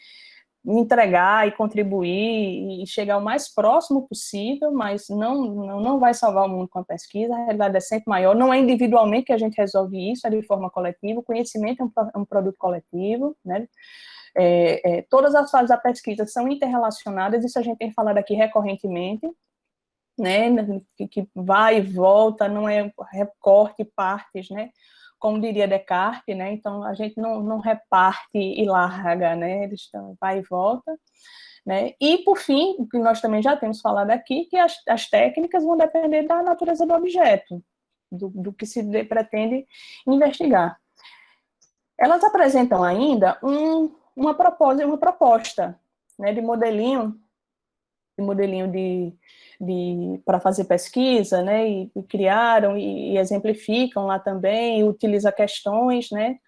entregar e contribuir e chegar o mais próximo possível, mas não vai salvar o mundo com a pesquisa, a realidade é sempre maior, não é individualmente que a gente resolve isso, é de forma coletiva, o conhecimento é um produto coletivo, né? Todas as fases da pesquisa são interrelacionadas, isso a gente tem falado aqui recorrentemente, né, que vai e volta, não é recorte partes, né, como diria Descartes, né, então a gente não reparte e larga, né, eles estão, vai e volta, né, e por fim, o que nós também já temos falado aqui, que as técnicas vão depender da natureza do objeto, do que se pretende investigar. Elas apresentam ainda uma proposta, né, de modelinho para fazer pesquisa, né, e criaram e exemplificam lá também, e utiliza questões, né,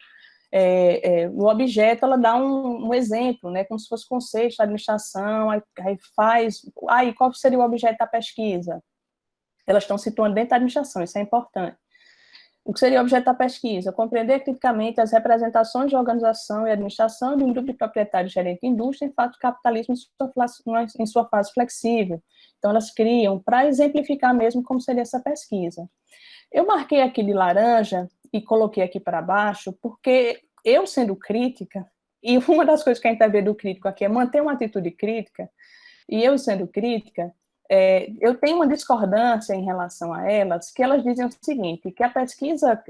no objeto ela dá um exemplo, né, como se fosse conceito da administração, aí faz, qual seria o objeto da pesquisa? Elas estão situando dentro da administração, isso é importante. O que seria o objeto da pesquisa? Compreender criticamente as representações de organização e administração de um grupo de proprietários gerentes de indústria em fato de capitalismo em sua fase flexível. Então, elas criam para exemplificar mesmo como seria essa pesquisa. Eu marquei aqui de laranja e coloquei aqui para baixo, porque eu sendo crítica, e uma das coisas que a gente vai ver do crítico aqui é manter uma atitude crítica, e eu sendo crítica, eu tenho uma discordância em relação a elas, que elas dizem o seguinte, que a pesquisa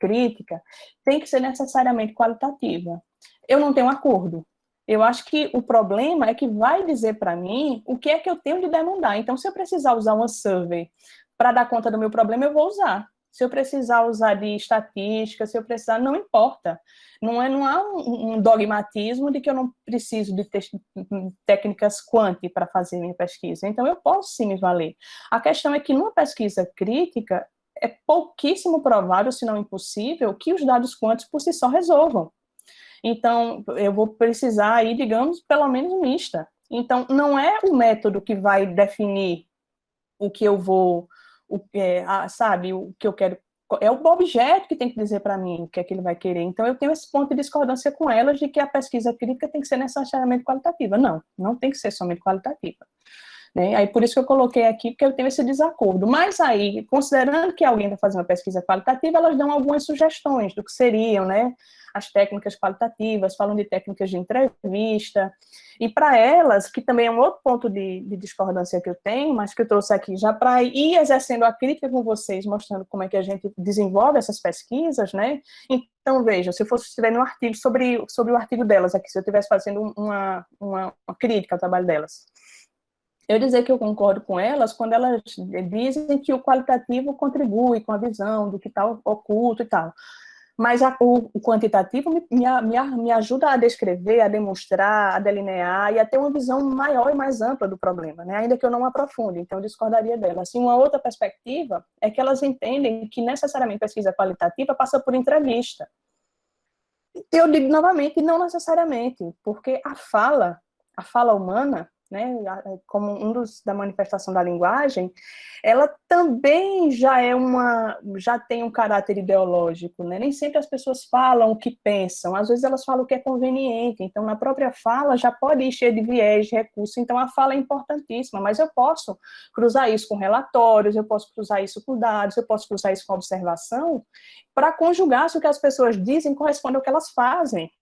crítica tem que ser necessariamente qualitativa. Eu não tenho acordo. Eu acho que o problema é que vai dizer para mim o que é que eu tenho de demandar. Então, se eu precisar usar uma survey para dar conta do meu problema, eu vou usar. Se eu precisar usar de estatística, se eu precisar, não importa. Não há um dogmatismo de que eu não preciso de técnicas quant para fazer minha pesquisa. Então, eu posso sim me valer. A questão é que numa pesquisa crítica, é pouquíssimo provável, se não impossível, que os dados quant por si só resolvam. Então, eu vou precisar aí, digamos, pelo menos mista. Então, não é o método que vai definir o que eu vou... sabe, o que eu quero, é o objeto que tem que dizer para mim o que é que ele vai querer. Então, eu tenho esse ponto de discordância com elas de que a pesquisa crítica tem que ser necessariamente qualitativa. Não tem que ser somente qualitativa. Né? Aí, por isso que eu coloquei aqui, porque eu tenho esse desacordo. Mas aí, considerando que alguém está fazendo uma pesquisa qualitativa, elas dão algumas sugestões do que seriam, né, as técnicas qualitativas, falam de técnicas de entrevista, e para elas, que também é um outro ponto de discordância que eu tenho, mas que eu trouxe aqui já para ir exercendo a crítica com vocês, mostrando como é que a gente desenvolve essas pesquisas, né? Então, veja, se eu fosse escrever um artigo sobre o artigo delas aqui, se eu estivesse fazendo uma crítica ao trabalho delas, eu dizer que eu concordo com elas quando elas dizem que o qualitativo contribui com a visão do que está oculto e tal. Mas o quantitativo me ajuda a descrever, a demonstrar, a delinear e a ter uma visão maior e mais ampla do problema, né? Ainda que eu não aprofunde, então eu discordaria dela. Assim, uma outra perspectiva é que elas entendem que necessariamente pesquisa qualitativa passa por entrevista. Eu digo novamente, não necessariamente, porque a fala humana, né, como da manifestação da linguagem, ela também já tem um caráter ideológico, né? Nem sempre as pessoas falam o que pensam, às vezes elas falam o que é conveniente, então na própria fala já pode ir cheia de viés, de recurso, então a fala é importantíssima, mas eu posso cruzar isso com relatórios, eu posso cruzar isso com dados, eu posso cruzar isso com observação, para conjugar se o que as pessoas dizem corresponde ao que elas fazem.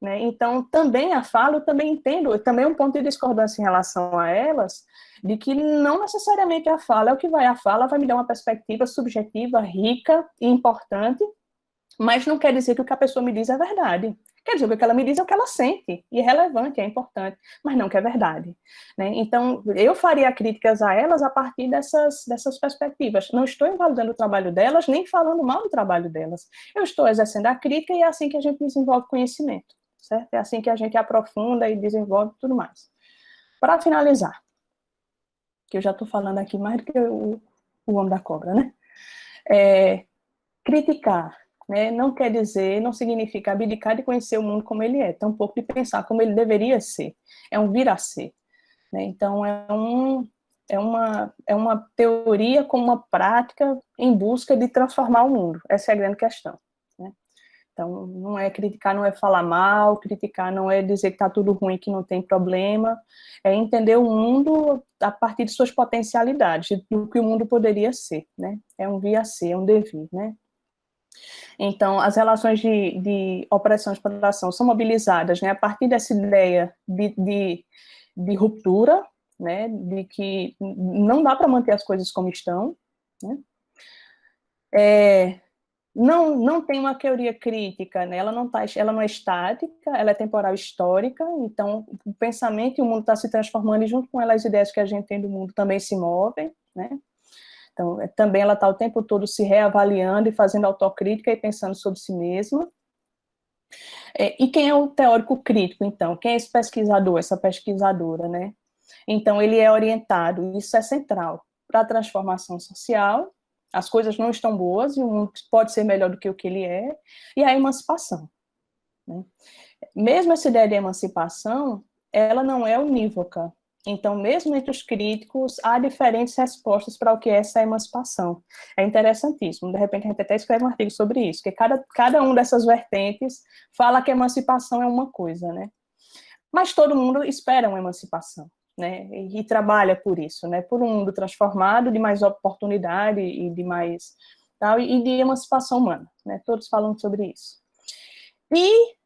Né? Então, também a fala, eu também entendo, também é um ponto de discordância em relação a elas, de que não necessariamente a fala é o que vai, a fala vai me dar uma perspectiva subjetiva, rica e importante, mas não quer dizer que o que a pessoa me diz é verdade, Quer dizer, o que ela me diz é o que ela sente, e é relevante, é importante, mas não que é verdade, né? Então, eu faria críticas a elas a partir dessas perspectivas. Não estou invalidando o trabalho delas, nem falando mal do trabalho delas. Eu estou exercendo a crítica e é assim que a gente desenvolve conhecimento, certo? É assim que a gente aprofunda e desenvolve tudo mais. Para finalizar, que eu já estou falando aqui mais do que o homem da cobra, né? Criticar, né, não quer dizer, não significa abdicar de conhecer o mundo como ele é, tampouco de pensar como ele deveria ser, é um vir a ser, né? Então é uma teoria com uma prática em busca de transformar o mundo, essa é a grande questão, né? Então, não é criticar, não é falar mal, criticar não é dizer que está tudo ruim, que não tem problema, é entender o mundo a partir de suas potencialidades, do que o mundo poderia ser, né? É um vir a ser, é um devir, né? Então, as relações de opressão e exploração são mobilizadas, né, a partir dessa ideia de ruptura, né, de que não dá para manter as coisas como estão, né? Não tem uma teoria crítica, né? Ela não é estática, ela é temporal histórica, então o pensamento e o mundo está se transformando e junto com ela as ideias que a gente tem do mundo também se movem, né? Então, também ela está o tempo todo se reavaliando e fazendo autocrítica e pensando sobre si mesma. E quem é o teórico crítico, então? Quem é esse pesquisador, essa pesquisadora, né? Então, ele é orientado, isso é central, para a transformação social, as coisas não estão boas e o mundo pode ser melhor do que o que ele é, e a emancipação, né? Mesmo essa ideia de emancipação, ela não é unívoca. Então, mesmo entre os críticos, há diferentes respostas para o que é essa emancipação. É interessantíssimo. De repente, a gente até escreve um artigo sobre isso, que cada uma dessas vertentes fala que a emancipação é uma coisa, né? Mas todo mundo espera uma emancipação, né? E trabalha por isso, né? Por um mundo transformado, de mais oportunidade e de mais tal, e de emancipação humana, né? Todos falam sobre isso. E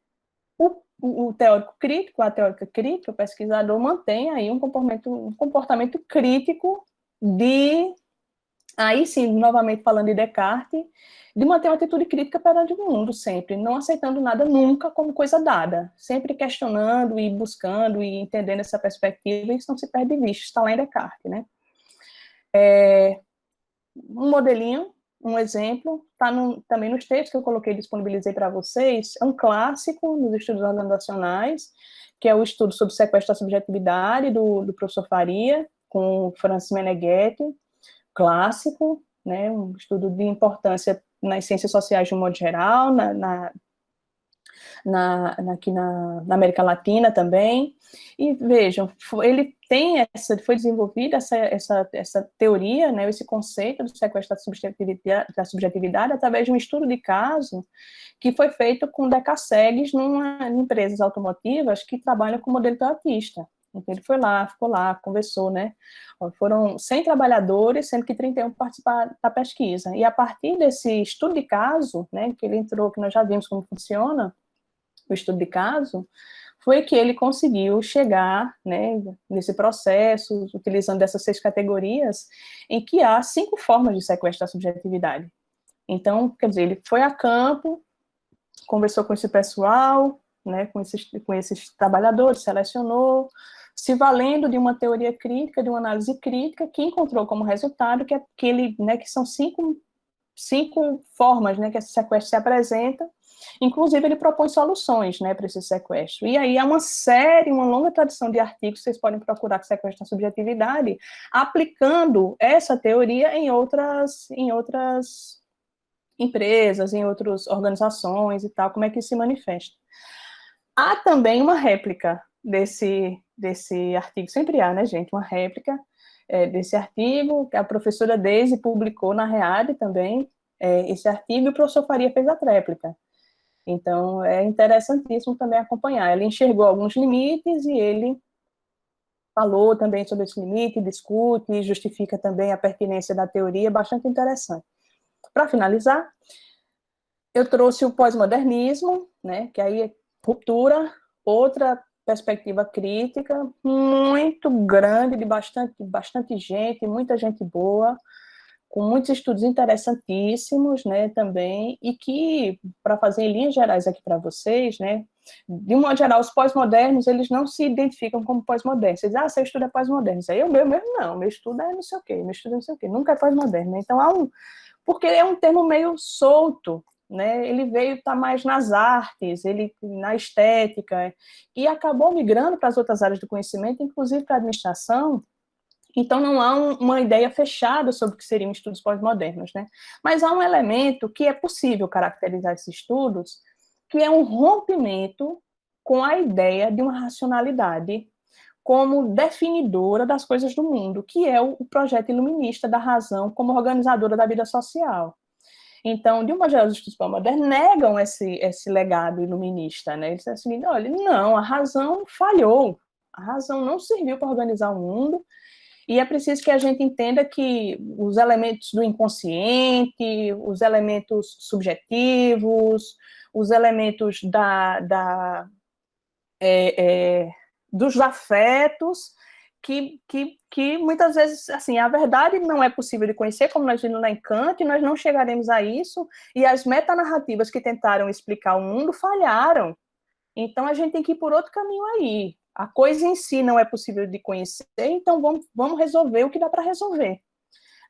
o teórico crítico, a teórica crítica, o pesquisador mantém aí um comportamento crítico aí sim, novamente falando de Descartes, de manter uma atitude crítica perante o mundo sempre, não aceitando nada nunca como coisa dada, sempre questionando e buscando e entendendo essa perspectiva, e isso não se perde de vista, está lá em Descartes, né? Um modelinho, um exemplo, está também nos textos que eu coloquei, disponibilizei para vocês, é um clássico nos estudos organizacionais, que é o estudo sobre sequestro da subjetividade, do professor Faria, com o Francis Meneghetti, clássico, né, um estudo de importância nas ciências sociais de um modo geral, aqui na América Latina também, e vejam, foi desenvolvida essa teoria, né, esse conceito do sequestro da subjetividade através de um estudo de caso que foi feito com decassegues em empresas automotivas que trabalham com modelo toyotista. Então, ele foi lá, ficou lá, conversou, né? Foram 100 trabalhadores, sendo que 31 participaram da pesquisa. E a partir desse estudo de caso, né, que ele entrou, que nós já vimos como funciona, o estudo de caso, foi que ele conseguiu chegar, né, nesse processo, utilizando dessas 6 categorias, em que há 5 formas de sequestro da subjetividade. Então, quer dizer, ele foi a campo, conversou com esse pessoal, né, com esses trabalhadores, selecionou, se valendo de uma teoria crítica, de uma análise crítica, que encontrou como resultado que são 5 formas, né, que esse sequestro se apresenta. Inclusive, ele propõe soluções, né, para esse sequestro. E aí há uma longa tradição de artigos, vocês podem procurar que sequestra a subjetividade, aplicando essa teoria em outras empresas, em outras organizações e tal, como é que isso se manifesta. Há também uma réplica desse artigo, sempre há, né, gente, uma réplica desse artigo, que a professora Daisy publicou na READ também, esse artigo, e o professor Faria fez a réplica. Então, é interessantíssimo também acompanhar. Ele enxergou alguns limites e ele falou também sobre esse limite, discute e justifica também a pertinência da teoria, bastante interessante. Para finalizar, eu trouxe o pós-modernismo, né, que aí é ruptura, outra perspectiva crítica, muito grande, de bastante gente, muita gente boa, com muitos estudos interessantíssimos, né, também, e que, para fazer em linhas gerais aqui para vocês, né, De um modo geral, os pós-modernos, eles não se identificam como pós-modernos. Eles dizem, seu estudo é pós-moderno. Aí o meu mesmo não, meu estudo é não sei o quê, meu estudo é não sei o quê, nunca é pós-moderno. Então, porque é um termo meio solto, né? Ele veio estar mais nas artes, na estética, e acabou migrando para as outras áreas do conhecimento, inclusive para a administração. Então, não há uma ideia fechada sobre o que seriam estudos pós-modernos, né? Mas há um elemento que é possível caracterizar esses estudos, que é um rompimento com a ideia de uma racionalidade como definidora das coisas do mundo, que é o projeto iluminista da razão como organizadora da vida social. Então, de uma geral, os estudos pós-modernos negam esse legado iluminista, né? Eles dizem assim, olha, não, a razão falhou, a razão não serviu para organizar o mundo, e é preciso que a gente entenda que os elementos do inconsciente, os elementos subjetivos, os elementos dos afetos, que muitas vezes, assim, a verdade não é possível de conhecer, como nós vimos lá em Kant, e nós não chegaremos a isso, e as metanarrativas que tentaram explicar o mundo falharam. Então, a gente tem que ir por outro caminho aí. A coisa em si não é possível de conhecer, então vamos resolver o que dá para resolver.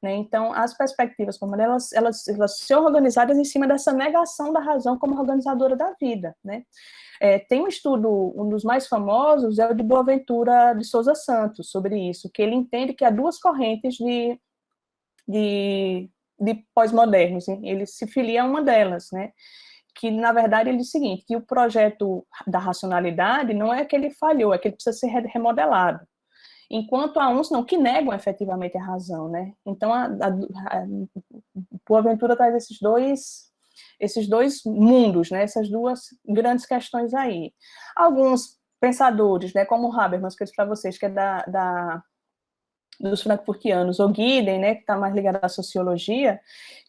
Né? Então, as perspectivas pós-modernas, elas são organizadas em cima dessa negação da razão como organizadora da vida. Né? Tem um estudo, um dos mais famosos, é o de Boaventura de Souza Santos, sobre isso, que ele entende que há duas correntes de pós-modernos, ele se filia a uma delas, né? Que, na verdade, ele diz o seguinte, que o projeto da racionalidade não é que ele falhou, é que ele precisa ser remodelado. Enquanto há uns não, que negam efetivamente a razão, né? Então, a Boaventura traz esses dois mundos, né? Essas duas grandes questões aí. Alguns pensadores, né, como o Habermas, que eu disse para vocês, que é dos frankfurtianos, ou Gieden, né, que está mais ligado à sociologia,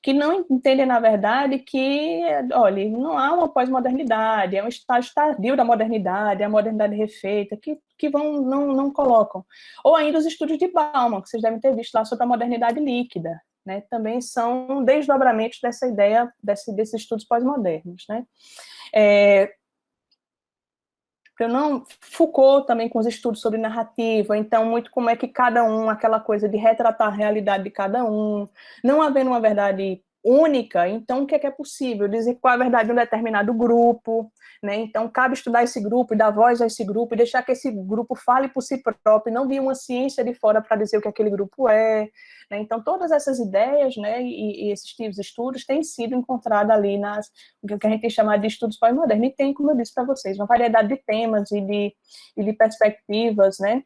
que não entendem, na verdade, que, olha, não há uma pós-modernidade, é um estágio tardio da modernidade, é a modernidade refeita, que não colocam. Ou ainda os estudos de Bauman, que vocês devem ter visto lá sobre a modernidade líquida, né, também são desdobramentos dessa ideia, desses estudos pós-modernos, né. Foucault também com os estudos sobre narrativa, então muito como é que cada um, aquela coisa de retratar a realidade de cada um, não havendo uma verdade única, então o que é possível? Dizer qual é a verdade de um determinado grupo, né? Então cabe estudar esse grupo e dar voz a esse grupo e deixar que esse grupo fale por si próprio, e não vir uma ciência de fora para dizer o que aquele grupo é, né? Então todas essas ideias, né, e esses tipos de estudos têm sido encontrados ali o que a gente tem chamado de estudos pós-modernos, e tem, como eu disse para vocês, uma variedade de temas e de perspectivas, né?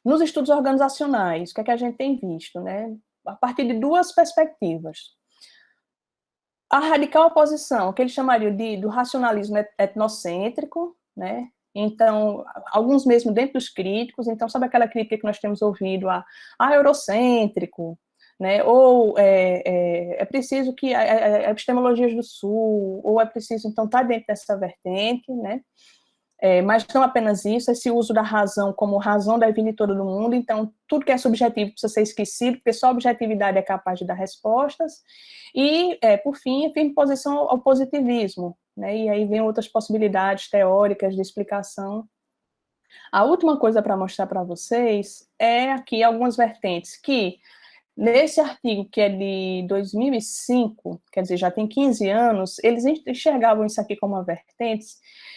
Nos estudos organizacionais, o que é que a gente tem visto, né? A partir de duas perspectivas. A radical oposição, que eles chamariam do racionalismo etnocêntrico, né? Então, alguns mesmo dentro dos críticos, então, sabe aquela crítica que nós temos ouvido, eurocêntrico, né? Ou é preciso que epistemologias do Sul, ou é preciso, então, estar dentro dessa vertente, né? Mas não apenas isso, esse uso da razão como razão da vida toda do mundo, então tudo que é subjetivo precisa ser esquecido, porque só a objetividade é capaz de dar respostas, e, por fim, firme posição ao positivismo, né? E aí vem outras possibilidades teóricas de explicação. A última coisa para mostrar para vocês é aqui algumas vertentes que, nesse artigo, que é de 2005, quer dizer, já tem 15 anos, eles enxergavam isso aqui como uma vertente,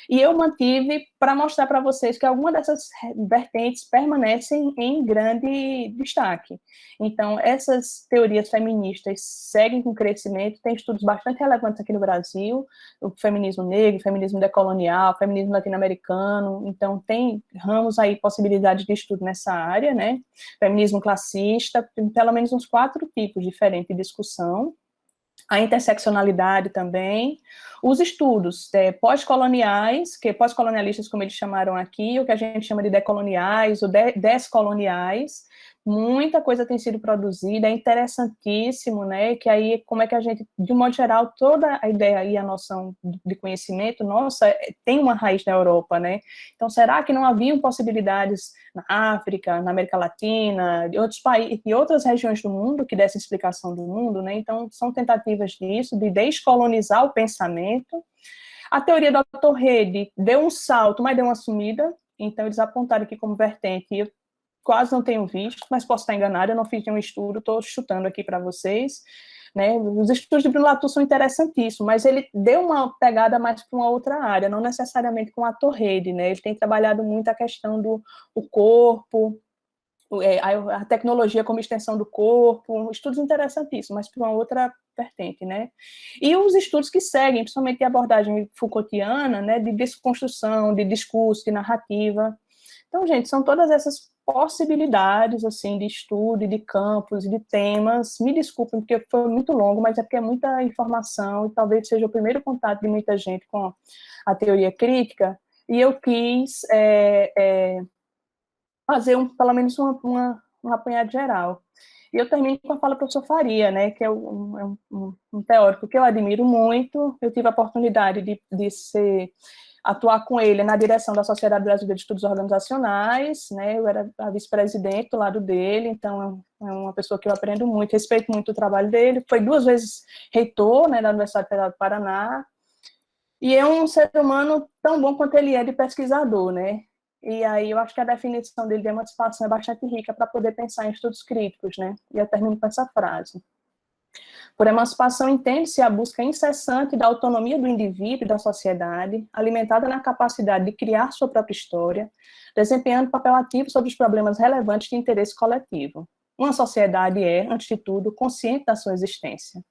e eu mantive para mostrar para vocês que algumas dessas vertentes permanecem em grande destaque. Então, essas teorias feministas seguem com crescimento, tem estudos bastante relevantes aqui no Brasil, o feminismo negro, o feminismo decolonial, o feminismo latino-americano, então tem ramos aí, possibilidades de estudo nessa área, né? Feminismo classista, pelo menos uns 4 tipos diferentes de discussão. A interseccionalidade também, os estudos pós-coloniais, pós-colonialistas, como eles chamaram aqui, o que a gente chama de decoloniais ou descoloniais, muita coisa tem sido produzida, é interessantíssimo, né, que aí, como é que a gente, de um modo geral, toda a ideia e a noção de conhecimento, nossa, tem uma raiz na Europa, né, então será que não haviam possibilidades na África, na América Latina, de outros países, e outras regiões do mundo que dessem explicação do mundo, né, então são tentativas disso, de descolonizar o pensamento. A teoria da autorrede deu um salto, mas deu uma sumida, então eles apontaram aqui como vertente, e eu quase não tenho visto, mas posso estar enganada, eu não fiz nenhum estudo, estou chutando aqui para vocês, né, os estudos de Bruno Latour são interessantíssimos, mas ele deu uma pegada mais para uma outra área, não necessariamente com a autorrede, né, ele tem trabalhado muito a questão do corpo, a tecnologia como extensão do corpo, estudos interessantíssimos, mas para uma outra vertente, né? E os estudos que seguem, principalmente de abordagem Foucaultiana, né, de desconstrução, de discurso, de narrativa. Então, gente, são todas essas possibilidades, assim, de estudo, de campos, de temas. Me desculpem, porque foi muito longo, mas é porque é muita informação, e talvez seja o primeiro contato de muita gente com a teoria crítica, e eu quis fazer pelo menos um apanhado geral. E eu termino com a fala do professor Faria, né, que é um teórico que eu admiro muito. Eu tive a oportunidade de atuar com ele na direção da Sociedade Brasileira de Estudos Organizacionais, né, eu era a vice-presidente do lado dele, então é uma pessoa que eu aprendo muito, respeito muito o trabalho dele. Foi 2 vezes reitor, né, da Universidade Federal do Paraná, e é um ser humano tão bom quanto ele é de pesquisador, né? E aí eu acho que a definição dele de emancipação é bastante rica para poder pensar em estudos críticos, né? E eu termino com essa frase. Por emancipação entende-se a busca incessante da autonomia do indivíduo e da sociedade, alimentada na capacidade de criar sua própria história, desempenhando papel ativo sobre os problemas relevantes de interesse coletivo. Uma sociedade é, antes de tudo, consciente da sua existência.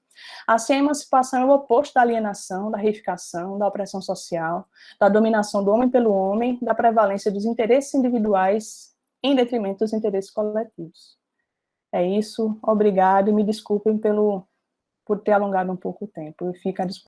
Assim, a emancipação é o oposto da alienação, da reificação, da opressão social, da dominação do homem pelo homem, da prevalência dos interesses individuais em detrimento dos interesses coletivos. É isso, obrigado, e me desculpem por ter alongado um pouco o tempo. Eu fico à disposição.